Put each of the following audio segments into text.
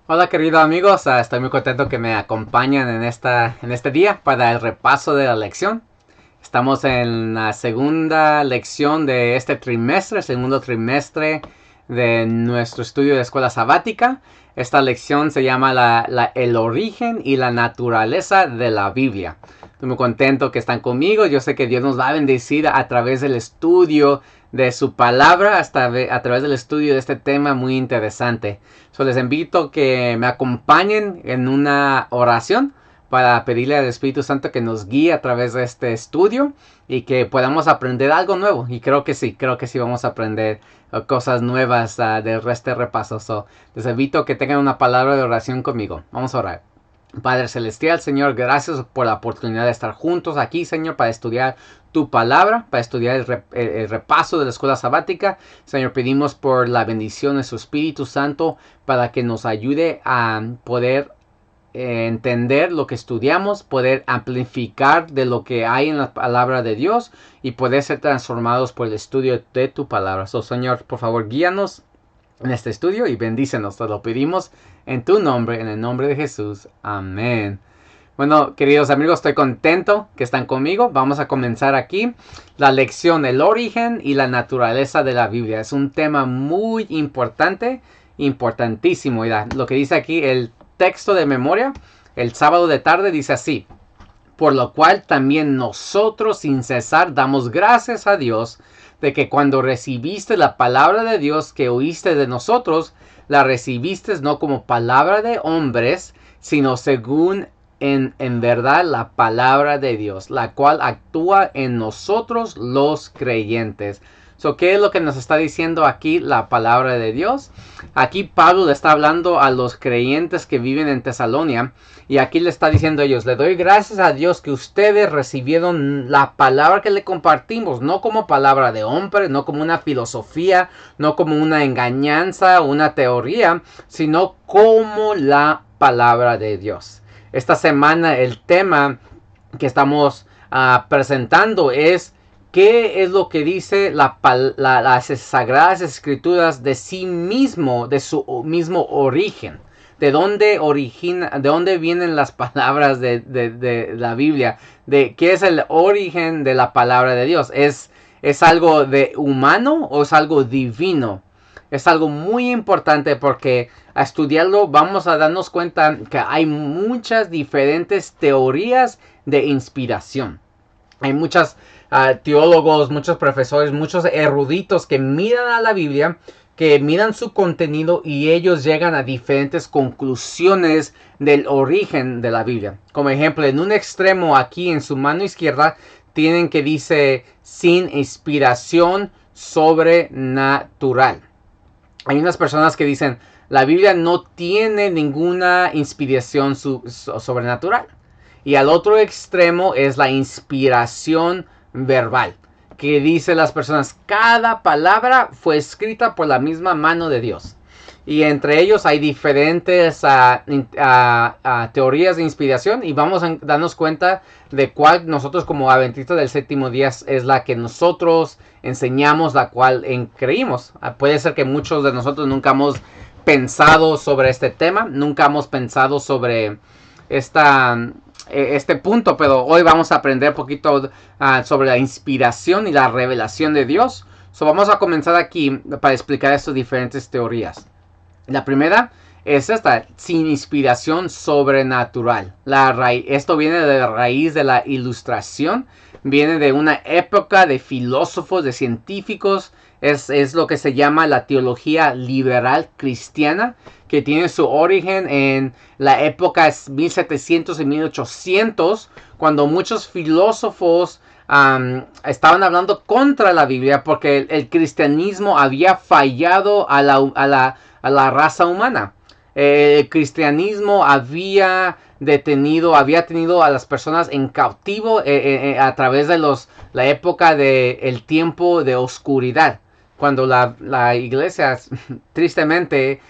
Hola queridos amigos, estoy muy contento que me acompañan en este día para el repaso de la lección. Estamos en la segunda lección de este trimestre, segundo trimestre de nuestro estudio de escuela sabática. Esta lección se llama el origen y la naturaleza de la Biblia. Estoy muy contento que están conmigo. Yo sé que Dios nos va a bendecir a través del estudio de su palabra, a través del estudio de este tema muy interesante. Les invito a que me acompañen en una oración para pedirle al Espíritu Santo que nos guíe a través de este estudio y que podamos aprender algo nuevo. Y creo que sí vamos a aprender cosas nuevas del resto de repaso. Les invito a que tengan una palabra de oración conmigo. Vamos a orar. Padre Celestial, Señor, gracias por la oportunidad de estar juntos aquí, Señor, para estudiar tu palabra, para estudiar el repaso de la escuela sabática. Señor, pedimos por la bendición de su Espíritu Santo para que nos ayude a poder entender lo que estudiamos, poder amplificar de lo que hay en la palabra de Dios y poder ser transformados por el estudio de tu palabra. Señor, por favor, guíanos en este estudio y bendícenos. Te lo pedimos en tu nombre, en el nombre de Jesús. Amén. Bueno, queridos amigos, estoy contento que están conmigo. Vamos a comenzar aquí la lección, el origen y la naturaleza de la Biblia. Es un tema muy importante, importantísimo. Y lo que dice aquí el texto de memoria, el sábado de tarde, dice así: por lo cual también nosotros sin cesar damos gracias a Dios de que cuando recibiste la palabra de Dios que oíste de nosotros, la recibiste no como palabra de hombres, sino según en verdad la palabra de Dios, la cual actúa en nosotros los creyentes. ¿Qué es lo que nos está diciendo aquí la palabra de Dios? Aquí Pablo le está hablando a los creyentes que viven en Tesalonia. Y aquí le está diciendo a ellos: le doy gracias a Dios que ustedes recibieron la palabra que le compartimos, no como palabra de hombre, no como una filosofía, no como una engañanza, una teoría, sino como la palabra de Dios. Esta semana el tema que estamos presentando es: ¿qué es lo que dice las Sagradas Escrituras de sí mismo, de su mismo origen? ¿De dónde vienen las palabras de la Biblia? ¿De qué es el origen de la palabra de Dios? ¿Es algo de humano o es algo divino? Es algo muy importante porque a estudiarlo vamos a darnos cuenta que hay muchas diferentes teorías de inspiración. Hay muchos teólogos, muchos profesores, muchos eruditos que miran a la Biblia, que miran su contenido y ellos llegan a diferentes conclusiones del origen de la Biblia. Como ejemplo, en un extremo aquí en su mano izquierda tienen que dice sin inspiración sobrenatural. Hay unas personas que dicen la Biblia no tiene ninguna inspiración sobrenatural. Y al otro extremo es la inspiración verbal, que dice las personas: cada palabra fue escrita por la misma mano de Dios. Y entre ellos hay diferentes teorías de inspiración, y vamos a darnos cuenta de cuál nosotros como adventistas del séptimo día es la que nosotros enseñamos, la cual creímos. Puede ser que muchos de nosotros nunca hemos pensado sobre este tema, nunca hemos pensado sobre este punto, pero hoy vamos a aprender un poquito sobre la inspiración y la revelación de Dios. Vamos a comenzar aquí para explicar estas diferentes teorías. La primera es esta: sin inspiración sobrenatural. Esto viene de la raíz de la Ilustración, viene de una época de filósofos, de científicos. Es lo que se llama la teología liberal cristiana, que tiene su origen en la época 1700 y 1800, cuando muchos filósofos estaban hablando contra la Biblia porque el cristianismo había fallado a la raza humana. El cristianismo había tenido a las personas en cautivo a través de la época del tiempo de oscuridad, cuando la iglesia tristemente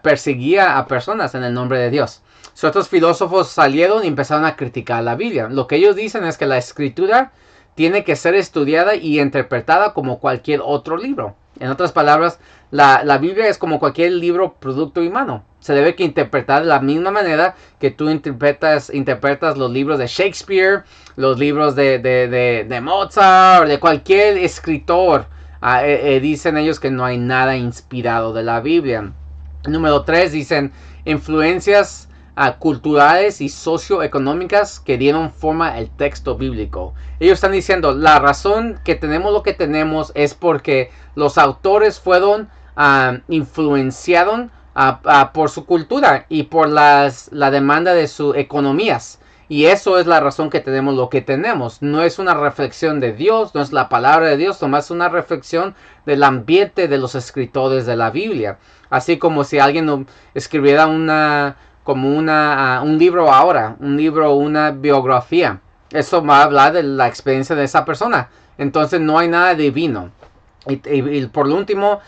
perseguía a personas en el nombre de Dios. Otros filósofos salieron y empezaron a criticar la Biblia. Lo que ellos dicen es que la escritura tiene que ser estudiada y interpretada como cualquier otro libro. En otras palabras, la Biblia es como cualquier libro, producto humano. Se debe que interpretar de la misma manera que tú interpretas los libros de Shakespeare, los libros de Mozart, o de cualquier escritor. Dicen ellos que no hay nada inspirado de la Biblia. Número 3, dicen influencias culturales y socioeconómicas que dieron forma al texto bíblico. Ellos están diciendo, la razón que tenemos lo que tenemos es porque los autores fueron influenciados por su cultura y por la demanda de sus economías. Y eso es la razón que tenemos lo que tenemos. No es una reflexión de Dios, no es la palabra de Dios, nomás una reflexión del ambiente de los escritores de la Biblia. Así como si alguien escribiera un libro ahora, una biografía. Eso va a hablar de la experiencia de esa persona. Entonces no hay nada divino. Y por lo último,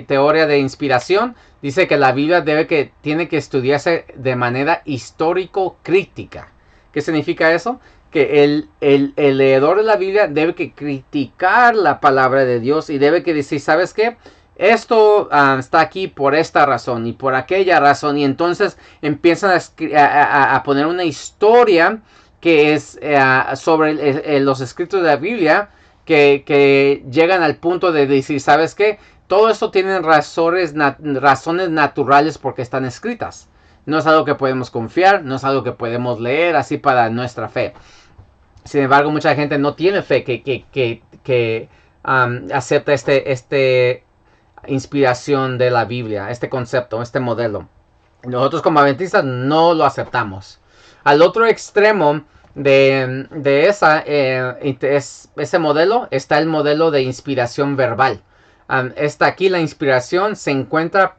teoría de inspiración dice que la Biblia tiene que estudiarse de manera histórico-crítica. ¿Qué significa eso? Que el leedor de la Biblia debe que criticar la palabra de Dios y debe que decir, ¿sabes qué? Esto está aquí por esta razón y por aquella razón. Y entonces empiezan a poner una historia que es sobre los escritos de la Biblia que llegan al punto de decir, ¿sabes qué? Todo esto tiene razones naturales porque están escritas. No es algo que podemos confiar, no es algo que podemos leer así para nuestra fe. Sin embargo, mucha gente no tiene fe que acepta este inspiración de la Biblia, este concepto, este modelo. Nosotros como adventistas no lo aceptamos. Al otro extremo de ese modelo está el modelo de inspiración verbal. Está aquí la inspiración se encuentra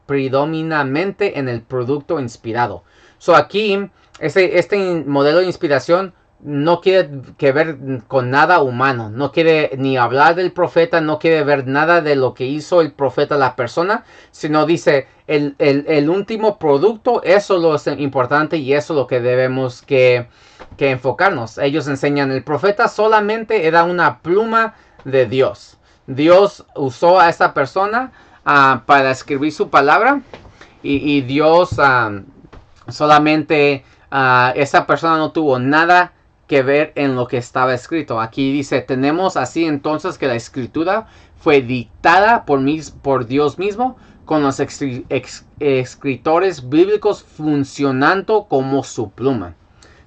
predominantemente en el producto inspirado. So aquí, este modelo de inspiración no quiere que ver con nada humano. No quiere ni hablar del profeta, no quiere ver nada de lo que hizo el profeta, la persona, sino dice el último producto, eso es lo importante y eso es lo que debemos que enfocarnos. Ellos enseñan el profeta solamente era una pluma de Dios. Dios usó a esa persona para escribir su palabra y Dios solamente esa persona no tuvo nada que ver en lo que estaba escrito. Aquí dice, tenemos así entonces que la escritura fue dictada por Dios mismo con los escritores bíblicos funcionando como su pluma.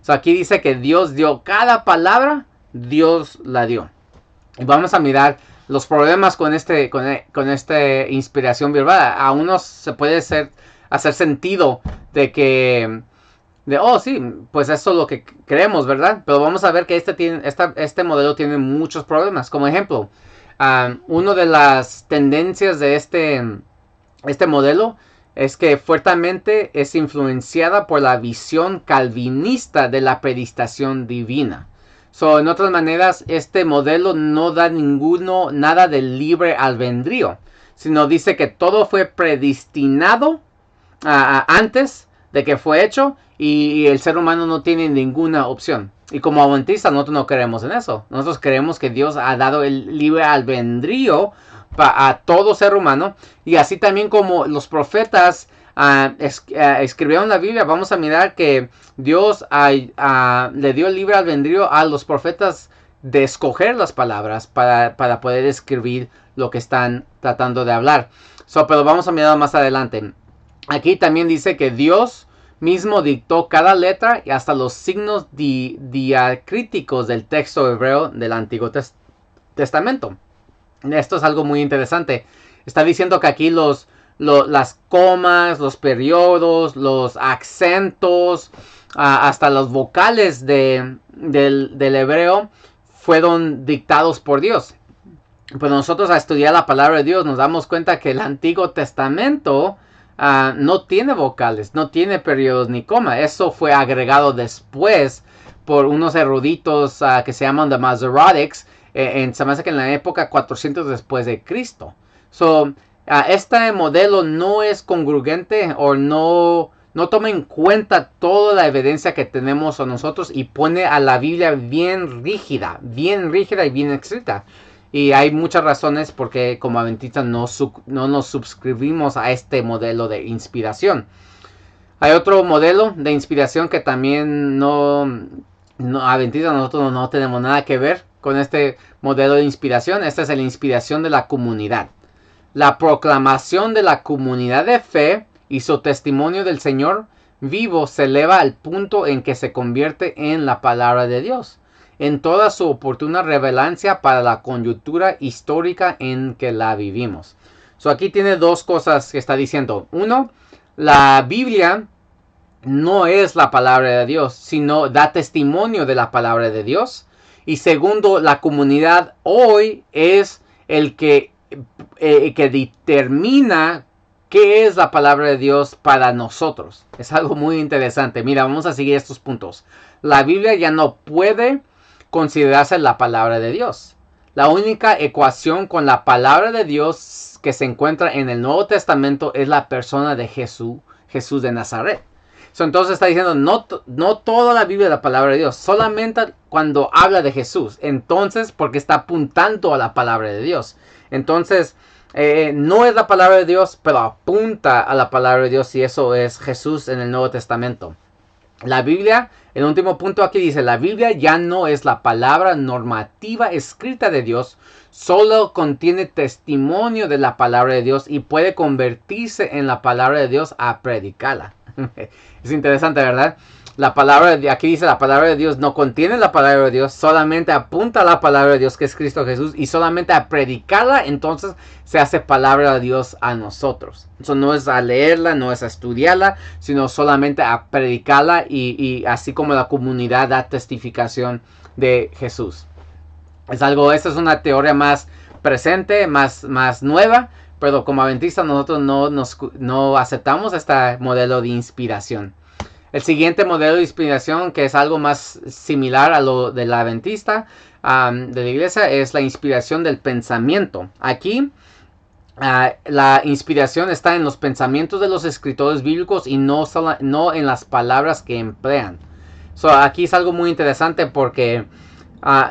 So aquí dice que Dios dio cada palabra, Dios la dio. Y vamos a mirar los problemas con esta inspiración verbal. A unos se puede hacer sentido de que sí, pues eso es lo que creemos, ¿verdad? Pero vamos a ver que este modelo tiene muchos problemas. Como ejemplo, una de las tendencias de este modelo es que fuertemente es influenciada por la visión calvinista de la predicación divina. So, en otras maneras, este modelo no da nada de libre albedrío, sino dice que todo fue predestinado antes de que fue hecho y el ser humano no tiene ninguna opción. Y como adventistas nosotros no creemos en eso. Nosotros creemos que Dios ha dado el libre albedrío a todo ser humano. Y así también como los profetas escribieron la Biblia, vamos a mirar que Dios le dio el libre albedrío a los profetas de escoger las palabras para poder escribir lo que están tratando de hablar. Pero vamos a mirar más adelante. Aquí también dice que Dios mismo dictó cada letra y hasta los signos diacríticos del texto hebreo del Antiguo Testamento. Esto es algo muy interesante. Está diciendo que aquí las comas, los periodos, los acentos, hasta los vocales del hebreo fueron dictados por Dios. Pues nosotros a estudiar la palabra de Dios nos damos cuenta que el Antiguo Testamento no tiene vocales, no tiene periodos ni coma. Eso fue agregado después por unos eruditos que se llaman The Masoretic, se me hace que en la época 400 después de Cristo. Este modelo no es congruente o no toma en cuenta toda la evidencia que tenemos a nosotros y pone a la Biblia bien rígida y bien escrita. Y hay muchas razones porque como adventistas no nos suscribimos a este modelo de inspiración. Hay otro modelo de inspiración que también adventistas nosotros no tenemos nada que ver con este modelo de inspiración. Esta es la inspiración de la comunidad. La proclamación de la comunidad de fe y su testimonio del Señor vivo se eleva al punto en que se convierte en la palabra de Dios, en toda su oportuna relevancia para la coyuntura histórica en que la vivimos. Aquí tiene dos cosas que está diciendo. Uno, la Biblia no es la palabra de Dios, sino da testimonio de la palabra de Dios. Y segundo, la comunidad hoy es el que determina qué es la palabra de Dios para nosotros. Es algo muy interesante. Mira, vamos a seguir estos puntos. La Biblia ya no puede considerarse la palabra de Dios. La única ecuación con la palabra de Dios que se encuentra en el Nuevo Testamento es la persona de Jesús de Nazaret. Entonces está diciendo, no toda la Biblia es la palabra de Dios, solamente cuando habla de Jesús. Entonces, porque está apuntando a la palabra de Dios. Entonces, no es la palabra de Dios, pero apunta a la palabra de Dios, y eso es Jesús en el Nuevo Testamento. La Biblia, el último punto aquí dice, la Biblia ya no es la palabra normativa escrita de Dios, solo contiene testimonio de la palabra de Dios y puede convertirse en la palabra de Dios a predicarla. Es interesante, ¿verdad? Aquí dice la palabra de Dios no contiene la palabra de Dios, solamente apunta a la palabra de Dios que es Cristo Jesús, y solamente a predicarla entonces se hace palabra de Dios a nosotros. Eso no es a leerla, no es a estudiarla, sino solamente a predicarla, y así como la comunidad da testificación de Jesús. Esta es una teoría más presente, más nueva, pero como adventistas nosotros no aceptamos este modelo de inspiración. El siguiente modelo de inspiración, que es algo más similar a lo del adventista de la iglesia, es la inspiración del pensamiento. Aquí la inspiración está en los pensamientos de los escritores bíblicos y no en las palabras que emplean. Aquí es algo muy interesante porque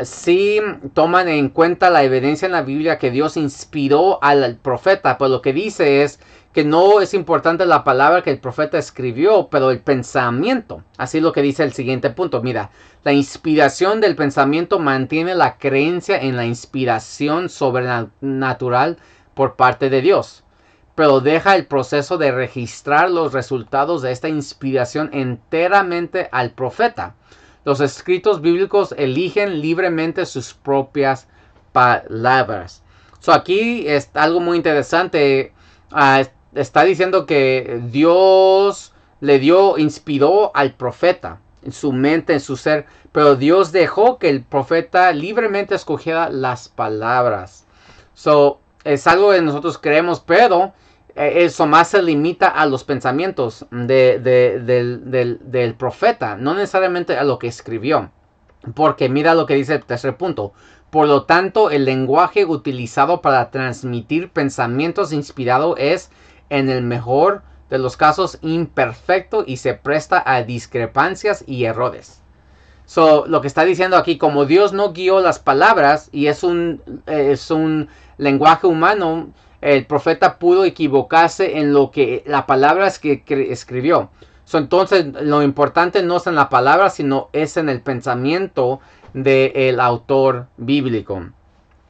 sí toman en cuenta la evidencia en la Biblia que Dios inspiró al profeta, pues lo que dice es que no es importante la palabra que el profeta escribió, pero el pensamiento. Así es lo que dice el siguiente punto. Mira, la inspiración del pensamiento mantiene la creencia en la inspiración sobrenatural por parte de Dios, pero deja el proceso de registrar los resultados de esta inspiración enteramente al profeta. Los escritos bíblicos eligen libremente sus propias palabras. Aquí es algo muy interesante. Está diciendo que Dios inspiró al profeta en su mente, en su ser, pero Dios dejó que el profeta libremente escogiera las palabras. Es algo que nosotros creemos, pero eso más se limita a los pensamientos del profeta, no necesariamente a lo que escribió. Porque mira lo que dice el tercer punto. Por lo tanto, el lenguaje utilizado para transmitir pensamientos inspirados es, en el mejor de los casos, imperfecto y se presta a discrepancias y errores. Lo que está diciendo aquí, como Dios no guió las palabras y es un lenguaje humano, el profeta pudo equivocarse en lo que la palabra que escribió. Entonces, lo importante no es en la palabra, sino es en el pensamiento del autor bíblico.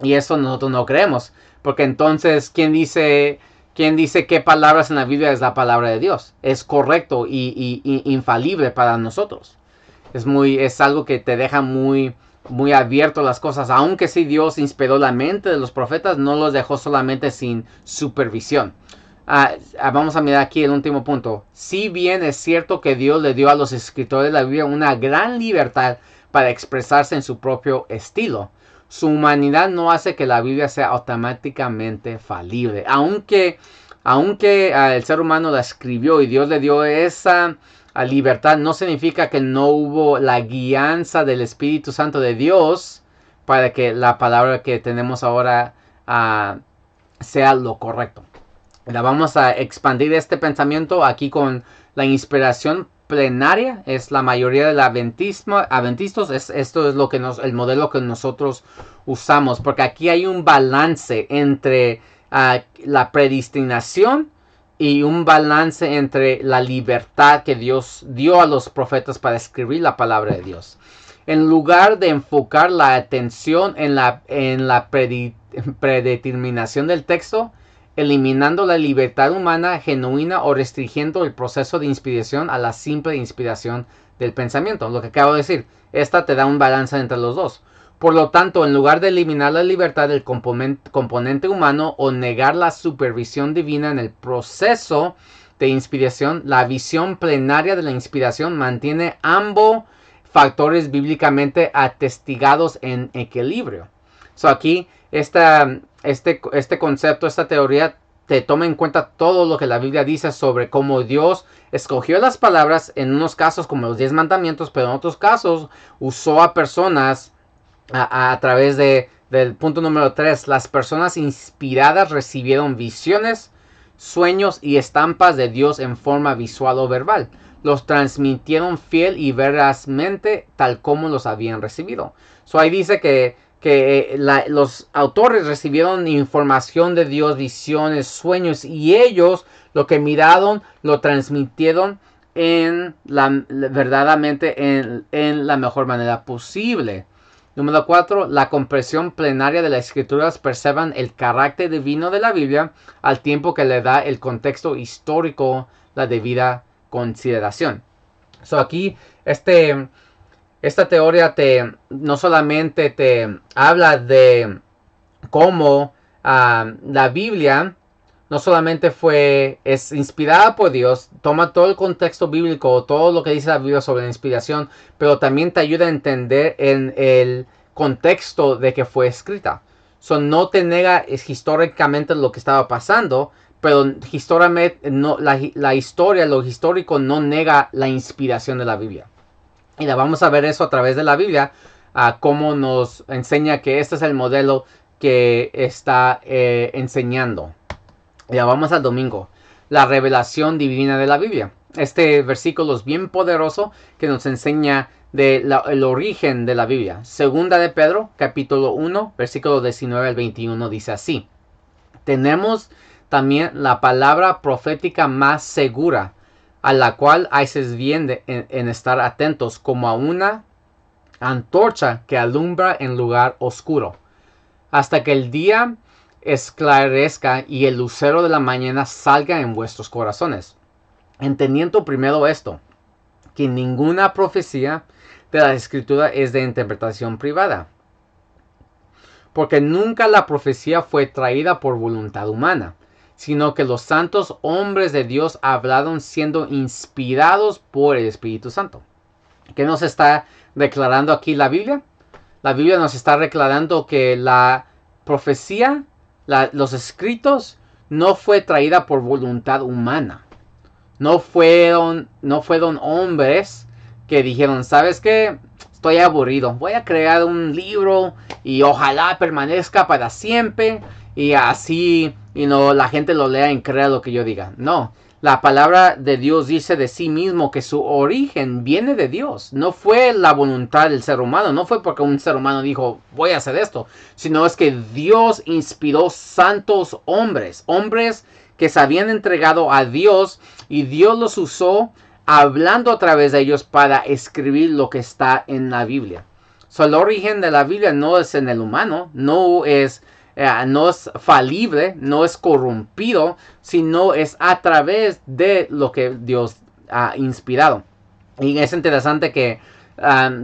Y eso nosotros no creemos. Porque entonces, ¿quién dice qué palabras en la Biblia es la palabra de Dios? Es correcto y infalible para nosotros. Es algo que te deja muy abierto las cosas. Aunque sí Dios inspiró la mente de los profetas, no los dejó solamente sin supervisión. Vamos a mirar aquí el último punto. Si bien es cierto que Dios le dio a los escritores de la Biblia una gran libertad para expresarse en su propio estilo, su humanidad no hace que la Biblia sea automáticamente falible. Aunque el ser humano la escribió y Dios le dio esa libertad, no significa que no hubo la guianza del Espíritu Santo de Dios para que la palabra que tenemos ahora sea lo correcto. Vamos a expandir este pensamiento aquí con la inspiración plenaria es la mayoría del adventistas. Esto es el modelo que nosotros usamos, porque aquí hay un balance entre la predestinación y un balance entre la libertad que Dios dio a los profetas para escribir la palabra de Dios. En lugar de enfocar la atención en la predeterminación del texto, eliminando la libertad humana genuina o restringiendo el proceso de inspiración a la simple inspiración del pensamiento. Lo que acabo de decir, esta te da un balance entre los dos. Por lo tanto, en lugar de eliminar la libertad del componente humano o negar la supervisión divina en el proceso de inspiración, la visión plenaria de la inspiración mantiene ambos factores bíblicamente atestigados en equilibrio. So aquí, este concepto, esta teoría, te toma en cuenta todo lo que la Biblia dice sobre cómo Dios escogió las palabras en unos casos como los 10 mandamientos, pero en otros casos usó a personas a través del punto número 3. Las personas inspiradas recibieron visiones, sueños y estampas de Dios en forma visual o verbal. Los transmitieron fiel y verazmente tal como los habían recibido. So ahí dice que los autores recibieron información de Dios, visiones, sueños, y ellos lo que miraron lo transmitieron verdaderamente en la mejor manera posible. Número 4. La comprensión plenaria de las escrituras preservan el carácter divino de la Biblia al tiempo que le da el contexto histórico la debida consideración. So aquí esta teoría no solamente te habla de cómo la Biblia no solamente es inspirada por Dios, toma todo el contexto bíblico, todo lo que dice la Biblia sobre la inspiración, pero también te ayuda a entender en el contexto de que fue escrita. So, no te nega históricamente lo que estaba pasando, pero históricamente, la historia, lo histórico no nega la inspiración de la Biblia. Y vamos a ver eso a través de la Biblia, cómo nos enseña que este es el modelo que está enseñando. Ya vamos al domingo. La revelación divina de la Biblia. Este versículo es bien poderoso que nos enseña el origen de la Biblia. Segunda de Pedro, capítulo 1, versículo 19 al 21, dice así. Tenemos también la palabra profética más segura, a la cual haces bien en estar atentos, como a una antorcha que alumbra en lugar oscuro, hasta que el día esclarezca y el lucero de la mañana salga en vuestros corazones. Entendiendo primero esto, que ninguna profecía de la Escritura es de interpretación privada, porque nunca la profecía fue traída por voluntad humana, sino que los santos hombres de Dios hablaron siendo inspirados por el Espíritu Santo. ¿Qué nos está declarando aquí la Biblia? La Biblia nos está declarando que la profecía, los escritos, no fue traída por voluntad humana. No fueron hombres que dijeron, ¿sabes qué? Estoy aburrido. Voy a crear un libro y ojalá permanezca para siempre. Y así, la gente lo lea y crea lo que yo diga. No, la palabra de Dios dice de sí mismo que su origen viene de Dios. No fue la voluntad del ser humano. No fue porque un ser humano dijo, voy a hacer esto. Sino es que Dios inspiró santos hombres. Hombres que se habían entregado a Dios. Y Dios los usó hablando a través de ellos para escribir lo que está en la Biblia. So, el origen de la Biblia no es en el humano. No es falible, no es corrompido, sino es a través de lo que Dios ha inspirado. Y es interesante que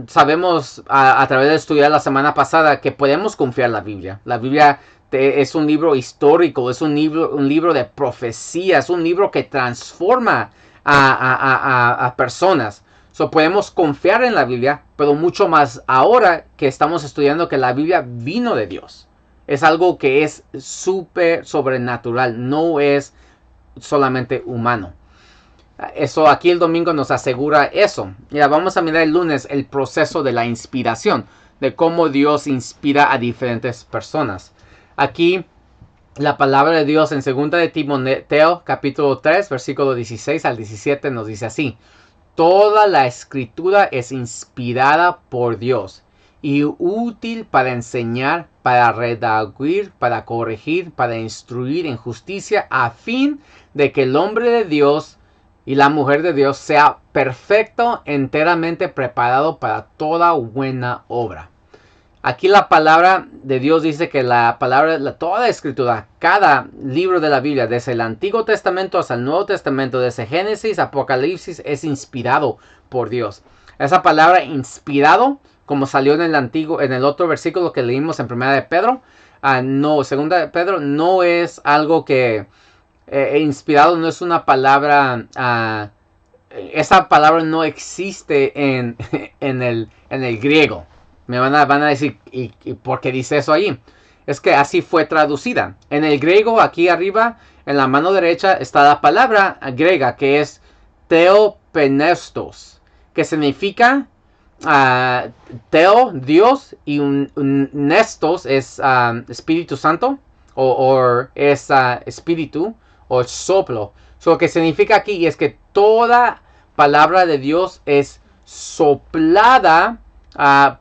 sabemos a través de estudiar la semana pasada que podemos confiar en la Biblia. La Biblia es un libro histórico, es un libro de profecía, es un libro que transforma a personas. So, podemos confiar en la Biblia, pero mucho más ahora que estamos estudiando que la Biblia vino de Dios. Es algo que es súper sobrenatural, no es solamente humano. Eso aquí el domingo nos asegura eso. Ya vamos a mirar el lunes el proceso de la inspiración, de cómo Dios inspira a diferentes personas. Aquí la palabra de Dios en 2 de Timoteo capítulo 3 versículo 16 al 17 nos dice así. Toda la escritura es inspirada por Dios y útil para enseñar, para redarguir, para corregir, para instruir en justicia, a fin de que el hombre de Dios y la mujer de Dios sea perfecto, enteramente preparado para toda buena obra. Aquí la palabra de Dios dice que toda la escritura, cada libro de la Biblia, desde el Antiguo Testamento hasta el Nuevo Testamento, desde Génesis, Apocalipsis, es inspirado por Dios. Esa palabra inspirado, como salió en el otro versículo que leímos en Primera de Pedro, Segunda de Pedro, no es algo que inspirado no es una palabra. Esa palabra no existe en el griego. Me van a decir, ¿y por qué dice eso ahí? Es que así fue traducida. En el griego, aquí arriba, en la mano derecha, está la palabra griega que es theopenestos, que significa Theo, Dios, y un nestos es Espíritu Santo, o es espíritu, o soplo. Lo que significa aquí es que toda palabra de Dios es soplada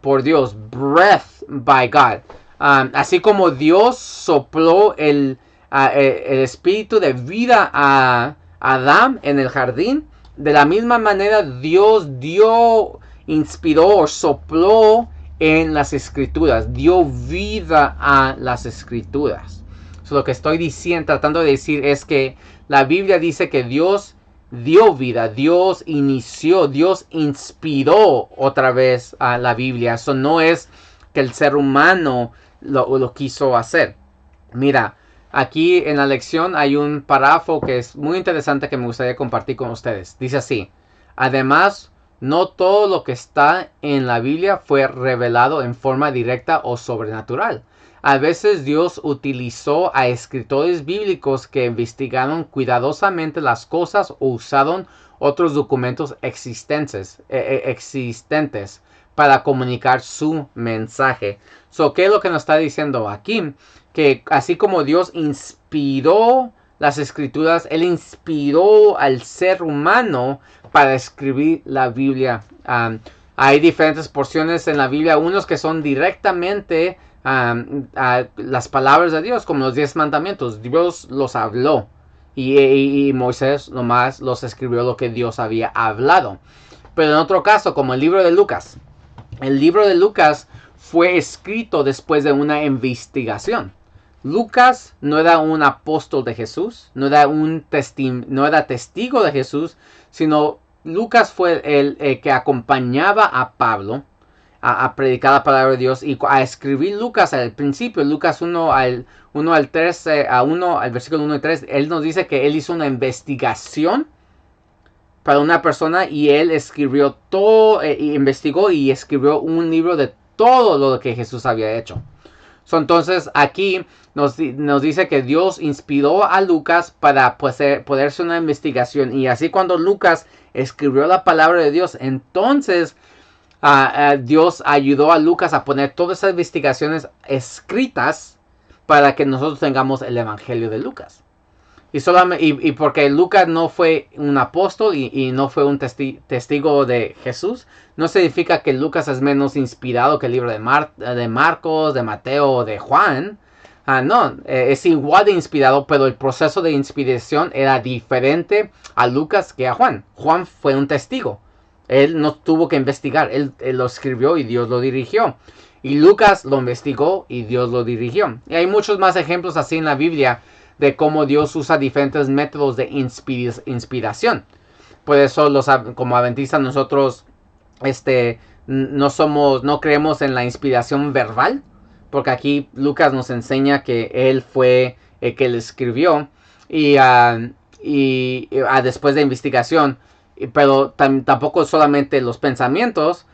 por Dios, breath by God. Así como Dios sopló el espíritu de vida a Adán en el jardín, de la misma manera Dios inspiró o sopló en las escrituras, dio vida a las escrituras. Lo que estoy tratando de decir es que la Biblia dice que Dios dio vida, Dios inició, Dios inspiró otra vez a la Biblia. Eso no es que el ser humano lo quiso hacer. Mira, aquí en la lección hay un párrafo que es muy interesante que me gustaría compartir con ustedes. Dice así: además, no todo lo que está en la Biblia fue revelado en forma directa o sobrenatural. A veces Dios utilizó a escritores bíblicos que investigaron cuidadosamente las cosas o usaron otros documentos existentes para comunicar su mensaje. ¿Qué es lo que nos está diciendo aquí? Que así como Dios inspiró las escrituras, Él inspiró al ser humano para escribir la Biblia. Hay diferentes porciones en la Biblia, unos que son directamente las palabras de Dios, como los 10 mandamientos. Dios los habló y Moisés nomás los escribió lo que Dios había hablado. Pero en otro caso, como el libro de Lucas, el libro de Lucas fue escrito después de una investigación. Lucas no era un apóstol de Jesús, no era testigo de Jesús, sino Lucas fue el que acompañaba a Pablo a predicar la palabra de Dios, y a escribir Lucas al principio, Lucas 1 al 3, al versículo 1 y 3, él nos dice que él hizo una investigación para una persona y él escribió todo, investigó y escribió un libro de todo lo que Jesús había hecho. Entonces aquí nos dice que Dios inspiró a Lucas para poder hacer una investigación, y así cuando Lucas escribió la palabra de Dios, entonces Dios ayudó a Lucas a poner todas esas investigaciones escritas para que nosotros tengamos el Evangelio de Lucas. Y porque Lucas no fue un apóstol y no fue un testigo de Jesús, no significa que Lucas es menos inspirado que el libro de Marcos, de Mateo o de Juan. No, es igual de inspirado, pero el proceso de inspiración era diferente a Lucas que a Juan. Juan fue un testigo. Él no tuvo que investigar, él lo escribió y Dios lo dirigió. Y Lucas lo investigó y Dios lo dirigió. Y hay muchos más ejemplos así en la Biblia de cómo Dios usa diferentes métodos de inspiración. Por eso como adventistas nosotros no creemos en la inspiración verbal, porque aquí Lucas nos enseña que él fue el que le escribió y después de investigación. Pero tampoco solamente los pensamientos,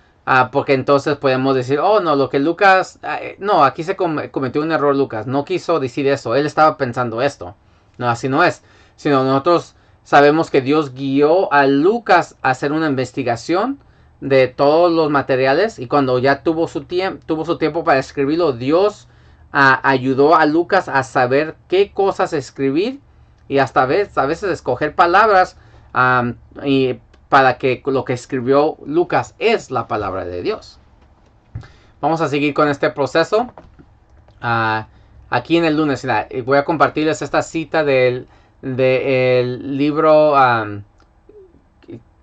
porque entonces podemos decir, oh no, lo que Lucas, no, aquí se cometió un error Lucas, no quiso decir eso, él estaba pensando esto. No, así no es, sino nosotros sabemos que Dios guió a Lucas a hacer una investigación de todos los materiales, y cuando ya tuvo su tiempo para escribirlo, Dios ayudó a Lucas a saber qué cosas escribir y hasta a veces escoger palabras para que lo que escribió Lucas es la palabra de Dios. Vamos a seguir con este proceso. Aquí en el lunes voy a compartirles esta cita del libro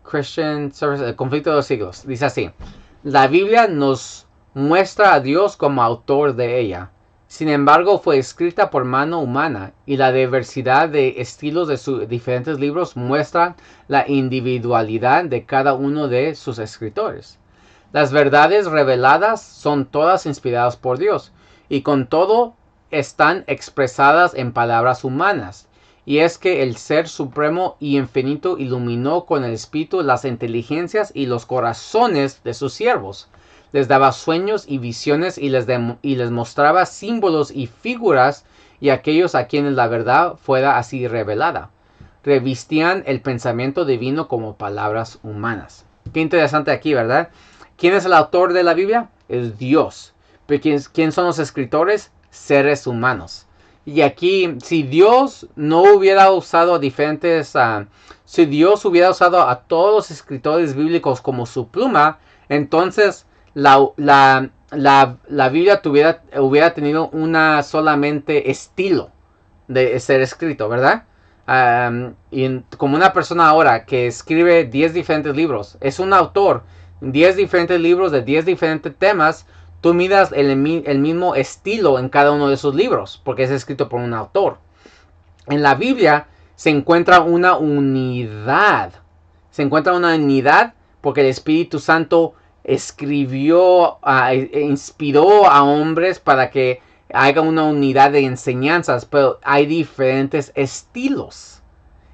Christian Service, El conflicto de los siglos. Dice así: la Biblia nos muestra a Dios como autor de ella. Sin embargo, fue escrita por mano humana, y la diversidad de estilos de sus diferentes libros muestran la individualidad de cada uno de sus escritores. Las verdades reveladas son todas inspiradas por Dios, y con todo están expresadas en palabras humanas. Y es que el Ser Supremo y Infinito iluminó con el Espíritu las inteligencias y los corazones de sus siervos. Les daba sueños y visiones y les mostraba símbolos y figuras, y aquellos a quienes la verdad fuera así revelada revistían el pensamiento divino como palabras humanas. Qué interesante aquí, ¿verdad? ¿Quién es el autor de la Biblia? Es Dios. ¿Pero quién son los escritores? Seres humanos. Y aquí, si Dios no hubiera usado si Dios hubiera usado a todos los escritores bíblicos como su pluma, entonces la Biblia hubiera tenido solamente estilo de ser escrito, ¿verdad? Como una persona ahora que escribe 10 diferentes libros, es un autor, 10 diferentes libros de 10 diferentes temas, tú miras el mismo estilo en cada uno de esos libros, porque es escrito por un autor. En la Biblia se encuentra una unidad. Se encuentra una unidad porque el Espíritu Santo inspiró a hombres para que haga una unidad de enseñanzas, pero hay diferentes estilos.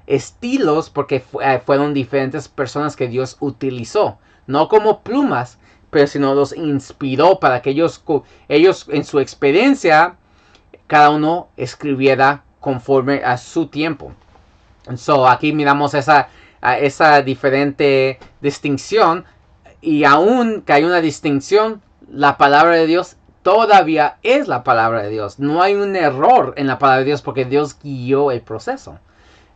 Estilos porque fueron diferentes personas que Dios utilizó. No como plumas, pero sino los inspiró para que ellos en su experiencia, cada uno escribiera conforme a su tiempo. So, aquí miramos esa diferente distinción. Y aún que hay una distinción, la palabra de Dios todavía es la palabra de Dios. No hay un error en la palabra de Dios porque Dios guió el proceso.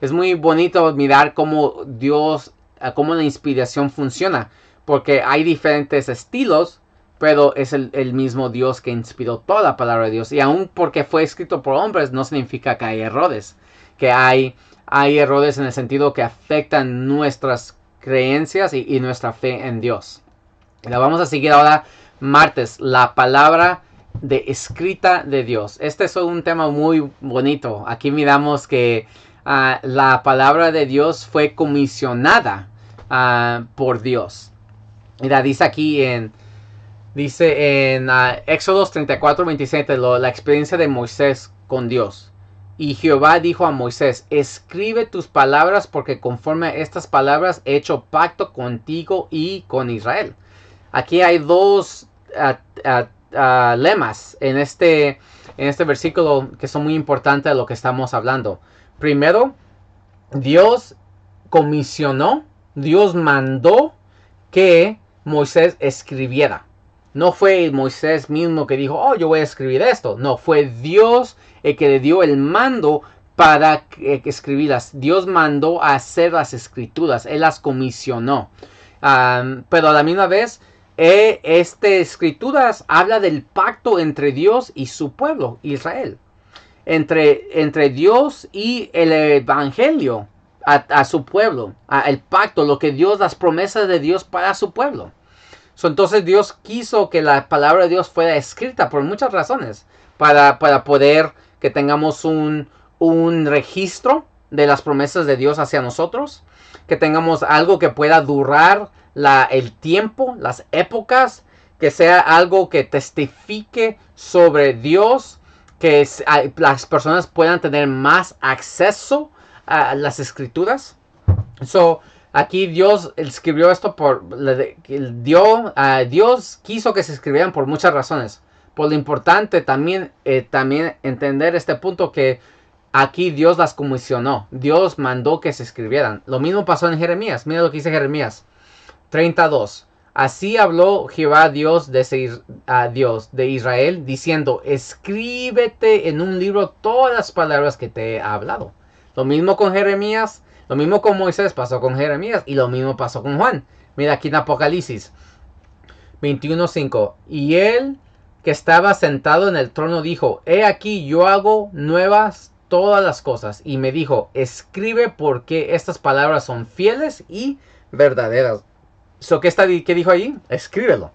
Es muy bonito mirar cómo la inspiración funciona. Porque hay diferentes estilos, pero es el mismo Dios que inspiró toda la palabra de Dios. Y aún porque fue escrito por hombres, no significa que hay errores. Que hay errores en el sentido que afectan nuestras creencias y nuestra fe en Dios. La vamos a seguir ahora martes, la palabra escrita de Dios. Este es un tema muy bonito. Aquí miramos que la palabra de Dios fue comisionada por Dios. Mira, dice aquí en Éxodos 34:27 la experiencia de Moisés con Dios. Y Jehová dijo a Moisés: escribe tus palabras, porque conforme a estas palabras he hecho pacto contigo y con Israel. Aquí hay dos lemas en este versículo que son muy importantes de lo que estamos hablando. Primero, Dios comisionó, Dios mandó que Moisés escribiera. No fue Moisés mismo que dijo: oh, yo voy a escribir esto. No, fue Dios el que le dio el mando para escribirlas. Dios mandó a hacer las escrituras. Él las comisionó. Pero a la misma vez, escrituras habla del pacto entre Dios y su pueblo, Israel. Entre Dios y el evangelio a su pueblo. El pacto, las promesas de Dios para su pueblo. Entonces Dios quiso que la palabra de Dios fuera escrita por muchas razones. Para poder que tengamos un registro de las promesas de Dios hacia nosotros. Que tengamos algo que pueda durar el tiempo, las épocas. Que sea algo que testifique sobre Dios. Que las personas puedan tener más acceso a las escrituras. Aquí Dios escribió esto Dios quiso que se escribieran por muchas razones. Por lo importante también entender este punto que aquí Dios las comisionó. Dios mandó que se escribieran. Lo mismo pasó en Jeremías. Mira lo que dice Jeremías 32. Así habló Jehová Dios de Israel, diciendo: escríbete en un libro todas las palabras que te he hablado. Lo mismo con Jeremías. Lo mismo con Moisés pasó con Jeremías y lo mismo pasó con Juan. Mira aquí en Apocalipsis 21:5. Y él que estaba sentado en el trono dijo: He aquí yo hago nuevas todas las cosas. Y me dijo: escribe, porque estas palabras son fieles y verdaderas. ¿Qué dijo ahí? Escríbelo.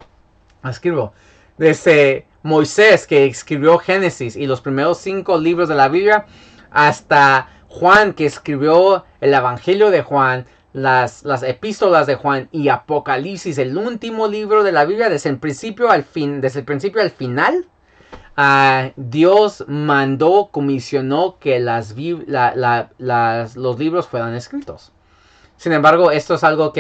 Escribo. Desde Moisés, que escribió Génesis y los primeros 5 libros de la Biblia, hasta Juan, que escribió el Evangelio de Juan, las epístolas de Juan y Apocalipsis, el último libro de la Biblia, desde el principio al final. Dios mandó, comisionó que los libros fueran escritos. Sin embargo, esto es algo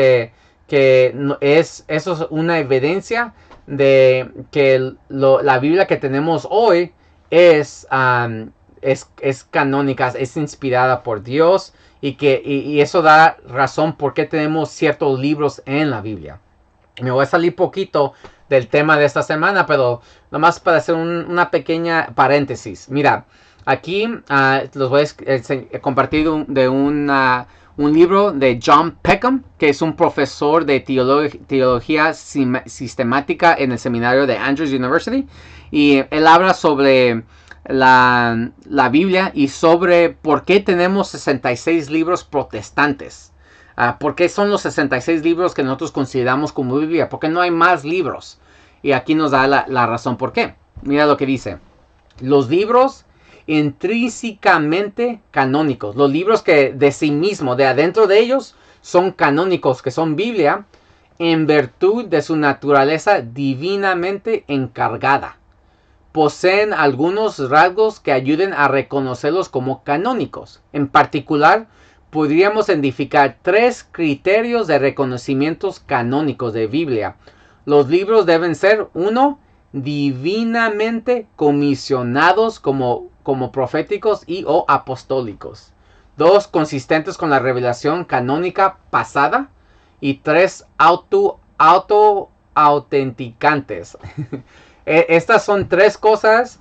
eso es una evidencia de que la Biblia que tenemos hoy es canónica, es inspirada por Dios, y eso da razón por qué tenemos ciertos libros en la Biblia. Me voy a salir poquito del tema de esta semana, pero nomás para hacer una pequeña paréntesis. Mira, aquí los voy a compartir de un libro de John Peckham, que es un profesor de teología sistemática en el seminario de Andrews University. Y él habla sobre la Biblia y sobre por qué tenemos 66 libros protestantes. ¿Por qué son los 66 libros que nosotros consideramos como Biblia? ¿Por qué no hay más libros? Y aquí nos da la razón por qué. Mira lo que dice. Los libros intrínsecamente canónicos, los libros que de sí mismo, de adentro de ellos, son canónicos, que son Biblia, en virtud de su naturaleza divinamente encargada, poseen algunos rasgos que ayuden a reconocerlos como canónicos. En particular, podríamos identificar 3 criterios de reconocimientos canónicos de Biblia. Los libros deben ser: 1, divinamente comisionados como proféticos y o apostólicos; 2, consistentes con la revelación canónica pasada; y 3, autenticantes. Estas son 3 cosas.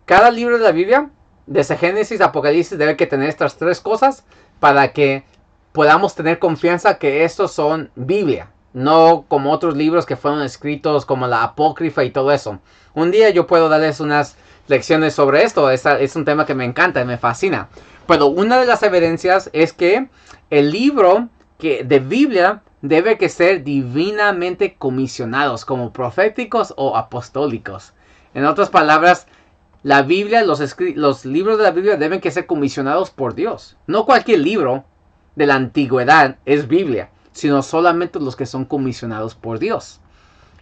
Cada libro de la Biblia, desde Génesis a Apocalipsis, debe que tener estas 3 cosas para que podamos tener confianza que estos son Biblia. No como otros libros que fueron escritos como la apócrifa y todo eso. Un día yo puedo darles unas lecciones sobre esto. Es un tema que me encanta y me fascina. Pero una de las evidencias es que el libro de Biblia debe que ser divinamente comisionados como proféticos o apostólicos. En otras palabras, la Biblia, los libros de la Biblia deben que ser comisionados por Dios. No cualquier libro de la antigüedad es Biblia, sino solamente los que son comisionados por Dios.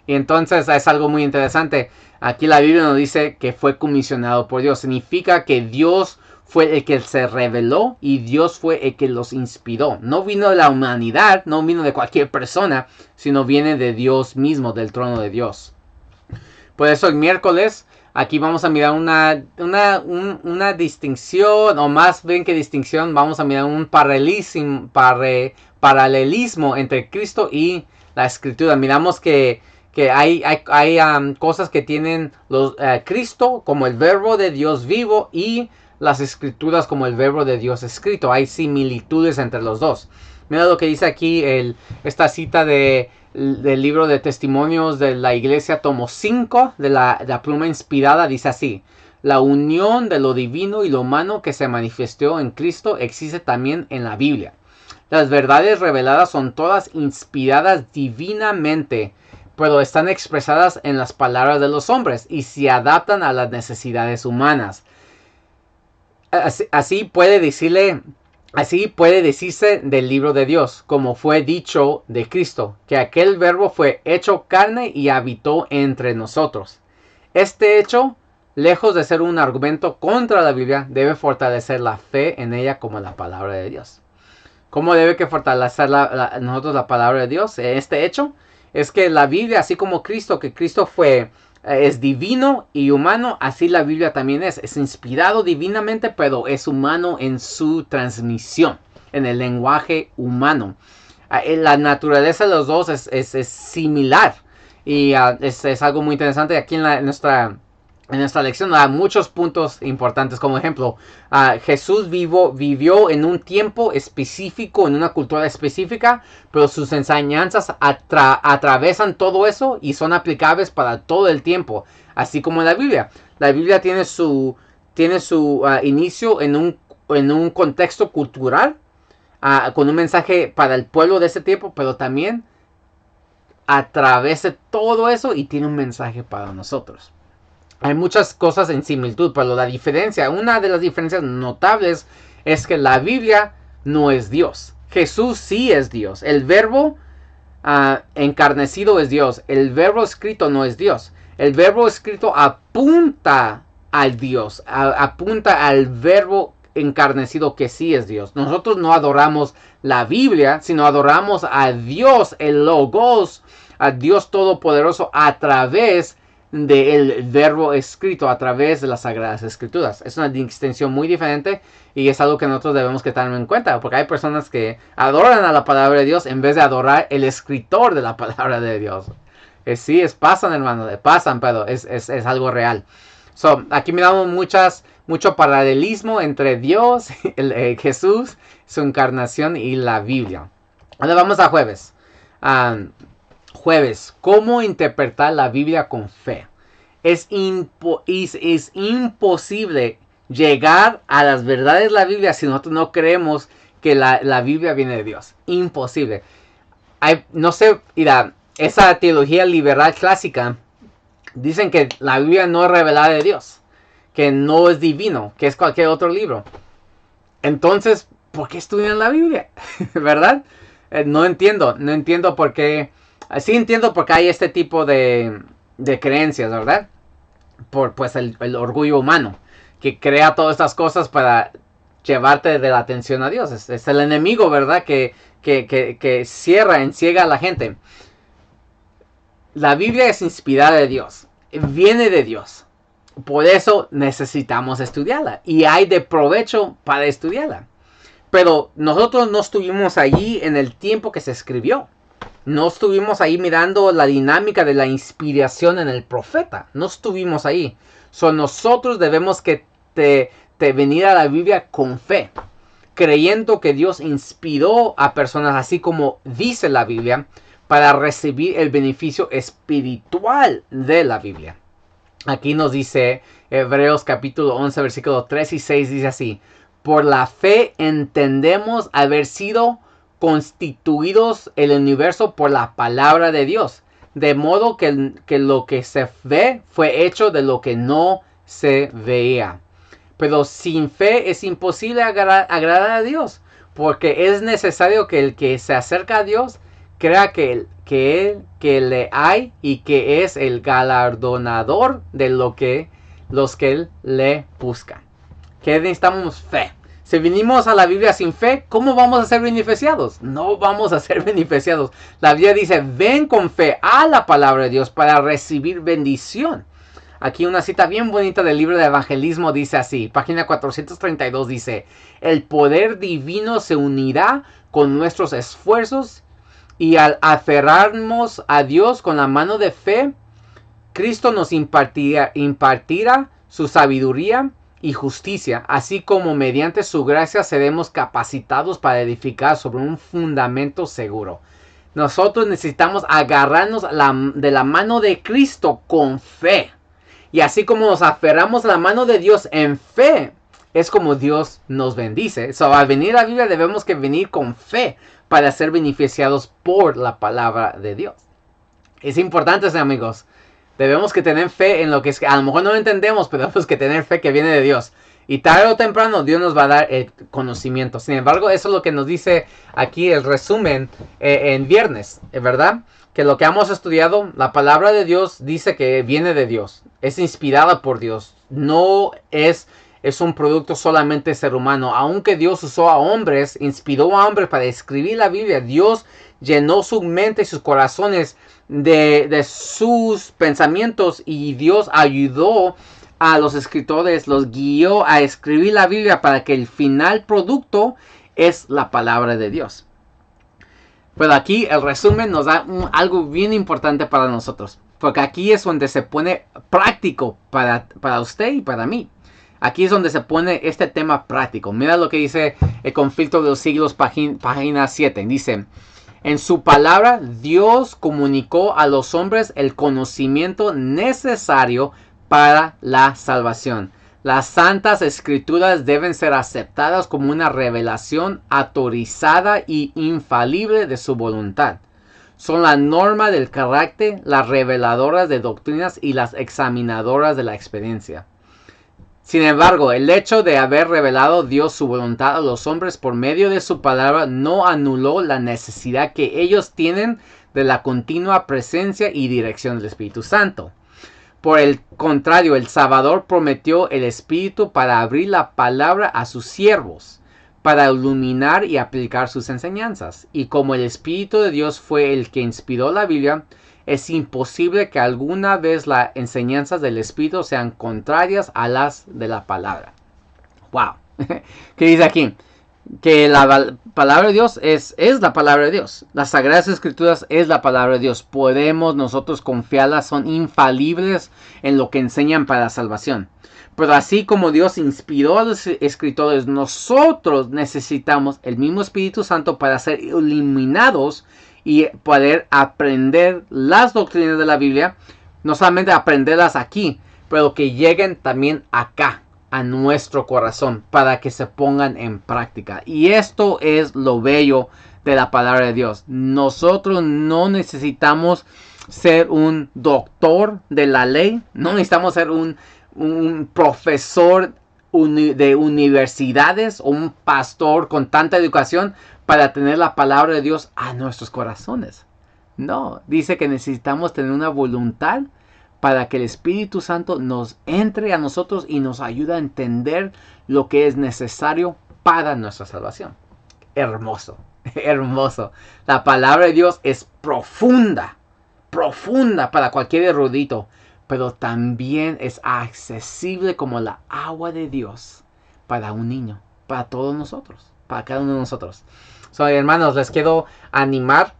Y entonces es algo muy interesante. Aquí la Biblia nos dice que fue comisionado por Dios. Significa que Dios fue el que se reveló y Dios fue el que los inspiró. No vino de la humanidad, no vino de cualquier persona, sino viene de Dios mismo, del trono de Dios. Por eso el miércoles aquí vamos a mirar una distinción, o más bien que distinción, vamos a mirar un paralelismo entre Cristo y la Escritura. Miramos que hay cosas que tienen Cristo como el verbo de Dios vivo y las Escrituras como el verbo de Dios escrito. Hay similitudes entre los dos. Mira lo que dice aquí esta cita del libro de testimonios de la iglesia, tomo 5 de la pluma inspirada. Dice así: la unión de lo divino y lo humano que se manifestó en Cristo existe también en la Biblia. Las verdades reveladas son todas inspiradas divinamente, pero están expresadas en las palabras de los hombres y se adaptan a las necesidades humanas. Así puede decirse del libro de Dios, como fue dicho de Cristo, que aquel verbo fue hecho carne y habitó entre nosotros. Este hecho, lejos de ser un argumento contra la Biblia, debe fortalecer la fe en ella como la palabra de Dios. ¿Cómo debe que fortalecer nosotros la palabra de Dios? Este hecho es que la Biblia, así como Cristo, que Cristo es divino y humano, así la Biblia también es inspirado divinamente, pero es humano en su transmisión, en el lenguaje humano. La naturaleza de los dos es similar, y es algo muy interesante. Aquí en nuestra en esta lección hay muchos puntos importantes. Como ejemplo, Jesús vivió en un tiempo específico, en una cultura específica, pero sus enseñanzas atravesan todo eso y son aplicables para todo el tiempo, así como en la Biblia. La Biblia tiene su inicio en un contexto cultural, con un mensaje para el pueblo de ese tiempo, pero también atraviesa todo eso y tiene un mensaje para nosotros. Hay muchas cosas en similitud, pero una de las diferencias notables es que la Biblia no es Dios. Jesús sí es Dios. El verbo encarnecido es Dios. El verbo escrito no es Dios. El verbo escrito apunta al Dios, apunta al verbo encarnecido que sí es Dios. Nosotros no adoramos la Biblia, sino adoramos a Dios, el Logos, a Dios Todopoderoso a través del verbo escrito, a través de las Sagradas Escrituras. Es una distinción muy diferente y es algo que nosotros debemos que tener en cuenta, porque hay personas que adoran a la palabra de Dios en vez de adorar el escritor de la palabra de Dios. Pasan, hermano, pasan, pero es algo real. Aquí miramos mucho paralelismo entre Dios, Jesús, su encarnación y la Biblia. Ahora vamos a jueves. Jueves, ¿cómo interpretar la Biblia con fe? Es imposible llegar a las verdades de la Biblia si nosotros no creemos que la Biblia viene de Dios. Imposible. No sé, mira, esa teología liberal clásica dicen que la Biblia no es revelada de Dios, que no es divino, que es cualquier otro libro. Entonces, ¿por qué estudian la Biblia? ¿Verdad? No entiendo por qué. Sí entiendo por qué hay este tipo de creencias, ¿verdad? Por pues el orgullo humano, que crea todas estas cosas para llevarte de la atención a Dios. Es el enemigo, ¿verdad? Que enciega a la gente. La Biblia es inspirada de Dios, viene de Dios. Por eso necesitamos estudiarla y hay de provecho para estudiarla. Pero nosotros no estuvimos allí en el tiempo que se escribió. No estuvimos ahí mirando la dinámica de la inspiración en el profeta. No estuvimos ahí. Nosotros debemos que venir a la Biblia con fe, creyendo que Dios inspiró a personas así como dice la Biblia, para recibir el beneficio espiritual de la Biblia. Aquí nos dice Hebreos capítulo 11, versículos 3 y 6, dice así: por la fe entendemos haber sido constituidos el universo por la palabra de Dios, de modo que lo que se ve fue hecho de lo que no se veía. Pero sin fe es imposible agradar a Dios, porque es necesario que el que se acerca a Dios crea que le hay y que es el galardonador de los que él le buscan. ¿Qué necesitamos? Fe. Si vinimos a la Biblia sin fe, ¿cómo vamos a ser beneficiados? No vamos a ser beneficiados. La Biblia dice, ven con fe a la palabra de Dios para recibir bendición. Aquí una cita bien bonita del libro de evangelismo dice así, página 432 dice: el poder divino se unirá con nuestros esfuerzos y al aferrarnos a Dios con la mano de fe, Cristo nos impartirá su sabiduría y justicia, así como mediante su gracia seremos capacitados para edificar sobre un fundamento seguro. Nosotros necesitamos agarrarnos de la mano de Cristo con fe. Y así como nos aferramos a la mano de Dios en fe, es como Dios nos bendice. Al venir a la Biblia debemos que venir con fe para ser beneficiados por la palabra de Dios. Es importante, amigos. Debemos que tener fe en lo que es, a lo mejor no lo entendemos, pero debemos que tener fe que viene de Dios. Y tarde o temprano Dios nos va a dar el conocimiento. Sin embargo, eso es lo que nos dice aquí el resumen en viernes, ¿verdad? Que lo que hemos estudiado, la palabra de Dios dice que viene de Dios. Es inspirada por Dios. No es un producto solamente ser humano. Aunque Dios usó a hombres, inspiró a hombres para escribir la Biblia, Dios llenó su mente y sus corazones de sus pensamientos y Dios ayudó a los escritores, los guió a escribir la Biblia para que el final producto es la palabra de Dios. Pero aquí el resumen nos da algo bien importante para nosotros. Porque aquí es donde se pone práctico para usted y para mí. Aquí es donde se pone este tema práctico. Mira lo que dice el conflicto de los siglos, página 7. Dice, en su palabra Dios comunicó a los hombres el conocimiento necesario para la salvación. Las santas escrituras deben ser aceptadas como una revelación autorizada y infalible de su voluntad. Son la norma del carácter, las reveladoras de doctrinas y las examinadoras de la experiencia. Sin embargo, el hecho de haber revelado Dios su voluntad a los hombres por medio de su palabra no anuló la necesidad que ellos tienen de la continua presencia y dirección del Espíritu Santo. Por el contrario, el Salvador prometió el Espíritu para abrir la palabra a sus siervos, para iluminar y aplicar sus enseñanzas. Y como el Espíritu de Dios fue el que inspiró la Biblia, es imposible que alguna vez las enseñanzas del Espíritu sean contrarias a las de la palabra. ¡Wow! ¿Qué dice aquí? Que la palabra de Dios es la palabra de Dios. Las Sagradas Escrituras es la palabra de Dios. Podemos nosotros confiarlas, son infalibles en lo que enseñan para la salvación. Pero así como Dios inspiró a los escritores, nosotros necesitamos el mismo Espíritu Santo para ser iluminados y poder aprender las doctrinas de la Biblia. No solamente aprenderlas aquí, pero que lleguen también acá, a nuestro corazón, para que se pongan en práctica. Y esto es lo bello de la palabra de Dios. Nosotros no necesitamos ser un doctor de la ley, no necesitamos ser un profesor de universidades o un pastor con tanta educación para tener la palabra de Dios a nuestros corazones. No, dice que necesitamos tener una voluntad para que el Espíritu Santo nos entre a nosotros y nos ayude a entender lo que es necesario para nuestra salvación. Hermoso, hermoso. La palabra de Dios es profunda, profunda para cualquier erudito, pero también es accesible como la agua de Dios para un niño, para todos nosotros, para cada uno de nosotros. Hermanos, les quiero animar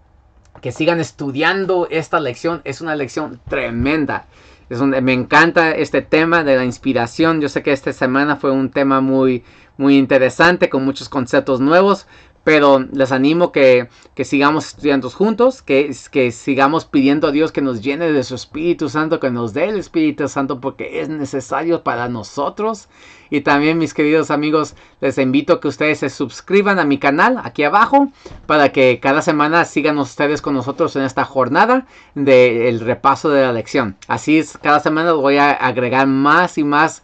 que sigan estudiando esta lección. Es una lección tremenda. Me encanta este tema de la inspiración. Yo sé que esta semana fue un tema muy interesante, con muchos conceptos nuevos. Pero les animo que sigamos estudiando juntos, que sigamos pidiendo a Dios que nos llene de su Espíritu Santo, que nos dé el Espíritu Santo, porque es necesario para nosotros. Y también, mis queridos amigos, les invito a que ustedes se suscriban a mi canal aquí abajo, para que cada semana sigan ustedes con nosotros en esta jornada del repaso de la lección. Así es, cada semana voy a agregar más y más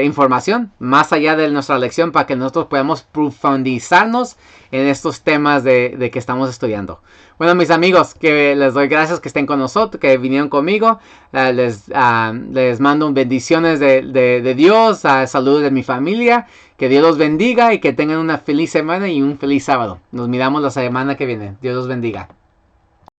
información más allá de nuestra lección, para que nosotros podamos profundizarnos en estos temas de que estamos estudiando. Bueno, mis amigos, que les doy gracias que estén con nosotros, que vinieron conmigo. Les mando bendiciones de Dios, saludos de mi familia. Que Dios los bendiga y que tengan una feliz semana y un feliz sábado. Nos miramos la semana que viene. Dios los bendiga.